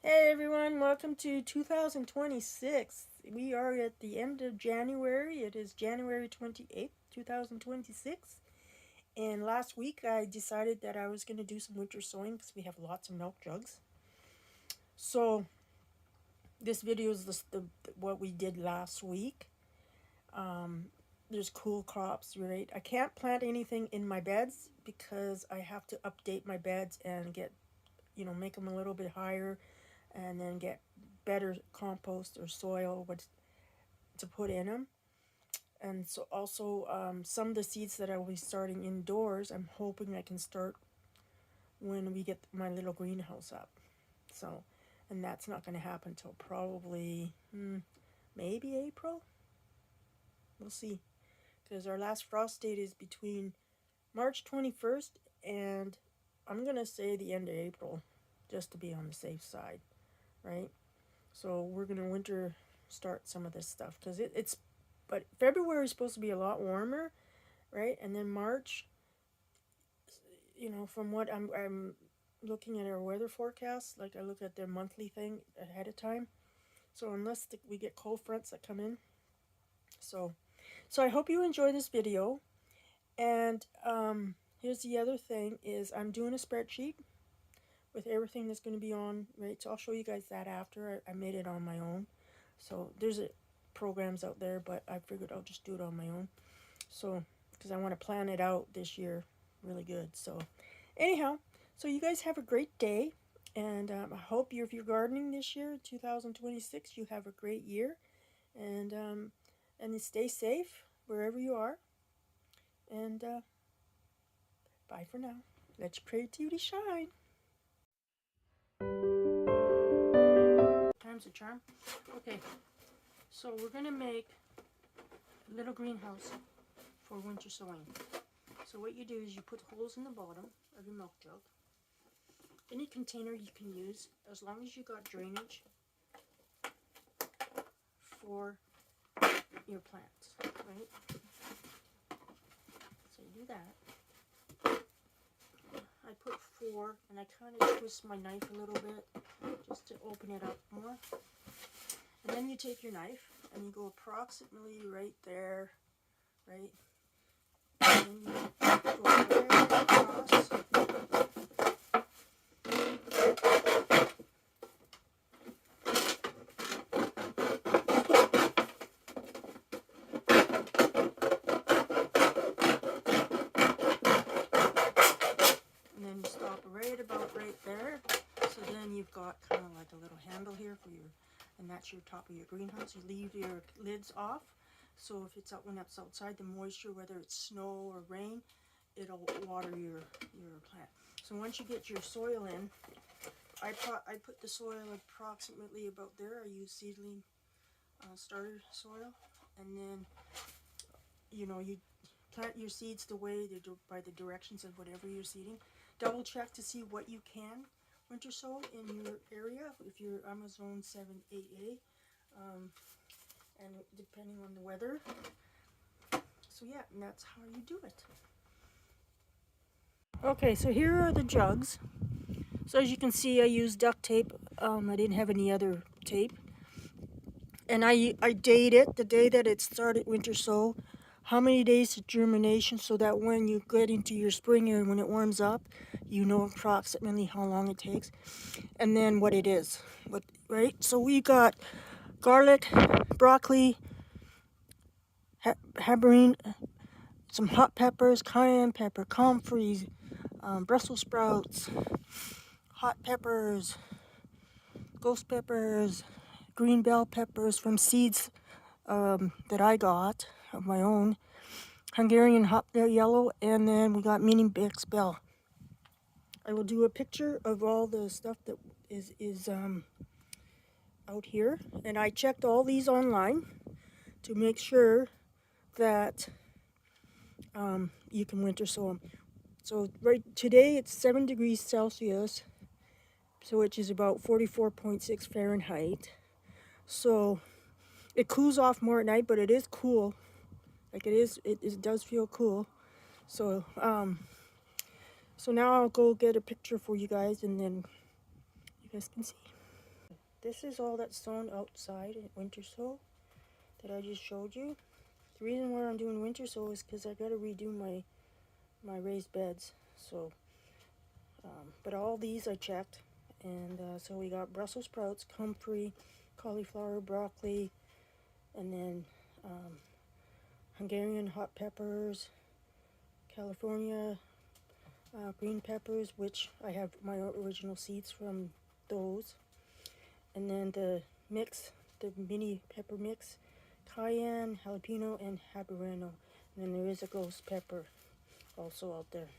Hey everyone, welcome to 2026. We are at the end of January. It is January 28th, 2026. And last week I decided that I was going to do some winter sowing because we have lots of milk jugs. So this video is what we did last week. There's cool crops, right? I can't plant anything in my beds because I have to update my beds and get, make them a little bit higher and then get better compost or soil to put in them. And so also some of the seeds that I will be starting indoors, I'm hoping I can start when we get my little greenhouse up. So, and that's not going to happen until probably maybe April. We'll see, because our last frost date is between March 21st and I'm going to say the end of April, just to be on the safe side, right? So we're going to winter start some of this stuff because but February is supposed to be a lot warmer, right? And then March, from what I'm looking at our weather forecast, like I look at their monthly thing ahead of time. So unless we get cold fronts that come in. So I hope you enjoy this video. And here's the other thing is I'm doing a spreadsheet with everything that's going to be on, right? So I'll show you guys that after. I made it on my own. So there's programs out there, but I figured I'll just do it on my own. So, because I want to plan it out this year really good. So anyhow, so you guys have a great day. And I hope if you're gardening this year, 2026, you have a great year. And stay safe wherever you are. And bye for now. Let your creativity shine. Time's a charm. Okay, so we're going to make a little greenhouse for winter sowing. So what you do is you put holes in the bottom of your milk jug. Any container you can use, as long as you got drainage for your plants, right? So you do that. I put 4, and I kind of twist my knife a little bit just to open it up more. And then you take your knife and you go approximately right there, right? And then you go right across. And then you stop right about right there. So then you've got kind of like a little handle here for your, and that's your top of your greenhouse. You leave your lids off. So if it's out when it's outside, the moisture, whether it's snow or rain, it'll water your plant. So once you get your soil in, I put the soil approximately about there. I use seedling starter soil, and then you plant your seeds the way by the directions of whatever you're seeding. Double check to see what you can winter sow in your area. If you're Amazon 7AA, and depending on the weather. So yeah, and that's how you do it. Okay, so here are the jugs. So as you can see, I used duct tape. I didn't have any other tape. And I date it, the day that it started winter sow, how many days of germination, so that when you get into your spring and when it warms up, you know approximately how long it takes. And then what it is, right? So we got garlic, broccoli, habanero, some hot peppers, cayenne pepper, comfrey, Brussels sprouts, hot peppers, ghost peppers, green bell peppers from seeds that I got of my own, Hungarian hot yellow, and then we got mini Bix bell. I will do a picture of all the stuff that is out here, and I checked all these online to make sure that you can winter sow them. So right today it's 7 degrees Celsius, so which is about 44.6 Fahrenheit. So it cools off more at night, but it is cool. Like it does feel cool. So so now I'll go get a picture for you guys, and then you guys can see. this is all that's sown outside in winter sow that I just showed you. The reason why I'm doing winter sow is because I got to redo my raised beds. So, but all these I checked, and so we got Brussels sprouts, comfrey, cauliflower, broccoli, and then Hungarian hot peppers, California green peppers, which I have my original seeds from those, and then the mix, the mini pepper mix, cayenne, jalapeno, and habanero, and then there is a ghost pepper also out there.